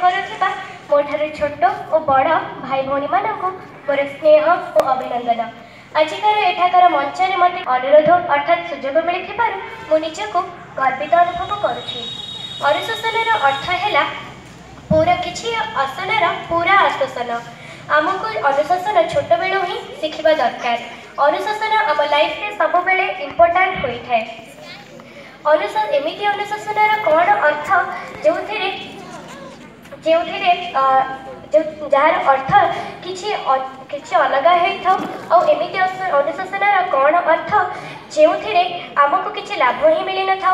करुवा मोठार छोट और बड़ भाई भौणी मान मोर स्नेह और अभिनंदन। आजिकार एठाकार मंच में मत अनुरोध अर्थात सुजोग मिली मु निजक गर्वित अनुभव करुँची। अनुशासन अर्थ है पूरा किसी आसनर पूरा आश्वासन। आमको अनुशासन छोट बेलू ही शिखा दरकार। अनुशासन आम लाइफ में सब बेले इम्पोर्टाट होता है। एमती अनुशासन कौन अर्थ जो जार अर्थ किसी अलग होता एमती अनुशासन कौन अर्थ जो आमको किसी लाभ ही मिल न था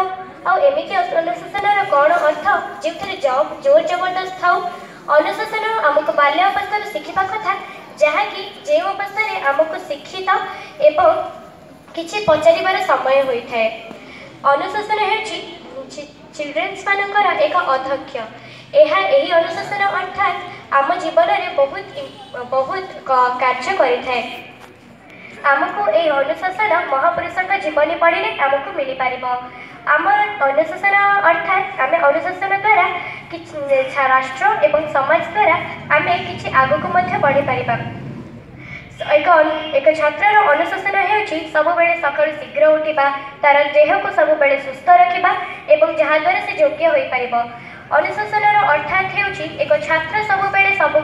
एमती अनुशासन कौन अर्थ जो जोर जबरदस्त था। अनुशासन आमको बाल्य अवस्था शिखा कथा जहाँकि जो अवस्था आमको शिक्षित एवं किसी पचार समय होता है। अनुशासन है चिल्ड्रेन्स मानकर एक अध्यक्ष। यही अनुशासन अर्थात आम जीवन में बहुत कार्य करें। आमको ये अनुशासन महापुरुषों जीवनी पढ़े आमको मिल पार। आम अनुशासन अर्थात आम अनुशासन द्वारा राष्ट्र एवं समाज द्वारा आम कि आगक बढ़ी पार। एक छात्र अनुशासन हो सब बेले सका शीघ्र उठा तार देह को सब बेले सुस्थ रखा एवं जहाद्वारा से योग्य हो पार। अनुशासन अर्थात हो एक छात्र सब बेले सब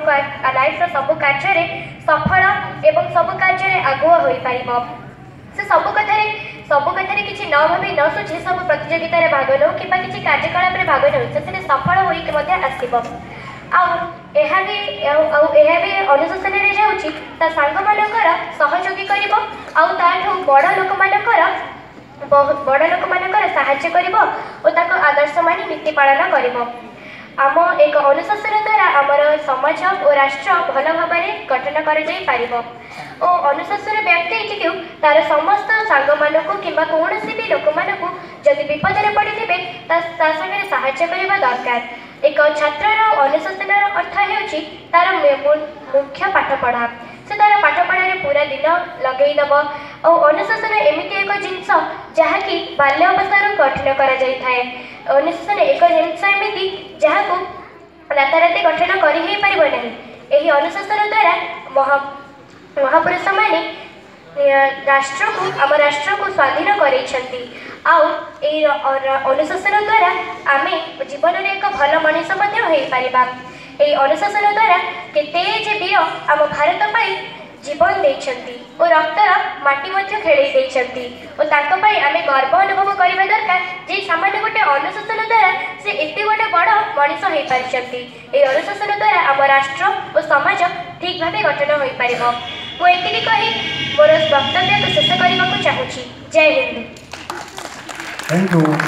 लाइफ सब कार्य सफल एवं सब कार्य आगुआ हो पार। से सब कथार किसी न भावी न सोची सब प्रतियोगिता भाग नौ कि किसी कार्यकलाप भाग नौ से सफल होकर भी अनुशासन जाऊँगी सांग मानकर सहयोगी कर बड़ लोक मानकर साहाय्य कर आदर्श मानी नीति पालन कर। आम एक अनुशासन द्वारा आमर समाज और राष्ट्र भल भाव में गठन कर अनुशासन व्यक्ति तार समस्त सांग मान कि कौन भी लोक मान जदि विपद में पड़े सागे साहाय्य करने दरकार। एक छात्र अनुशासन अर्थ हो तार मुख्य पाठ पढ़ा से तार पाठ पढ़ा पूरा दिन लगेदब। और अनुशासन एमती एक जिनस जहाँकि बाल्य अवस्था गठन कर अनुशासन एक जिनस एमती जहाँ को राताराति गठन कर अनुशासन द्वारा महापुरुष माने राष्ट्र को आम राष्ट्र को स्वाधीन करते। अनुशासन द्वारा आम जीवन में एक भल मनीष हो अनुशासन द्वारा केते वीर आम भारत पर जीवन देते और रक्तर माटी खेल और आम गर्व अनुभव करने दरकार जे सामान्य गोटे अनुशासन द्वारा से एत गोटे बड़ मनीष हो पार्टी। अनुशासन द्वारा आम राष्ट्र और समाज ठीक भाव गठन हो पार। मुझे कही मोर वक्तव्य को शेष करने को चाहूँगी। जय हिंद। Thank you.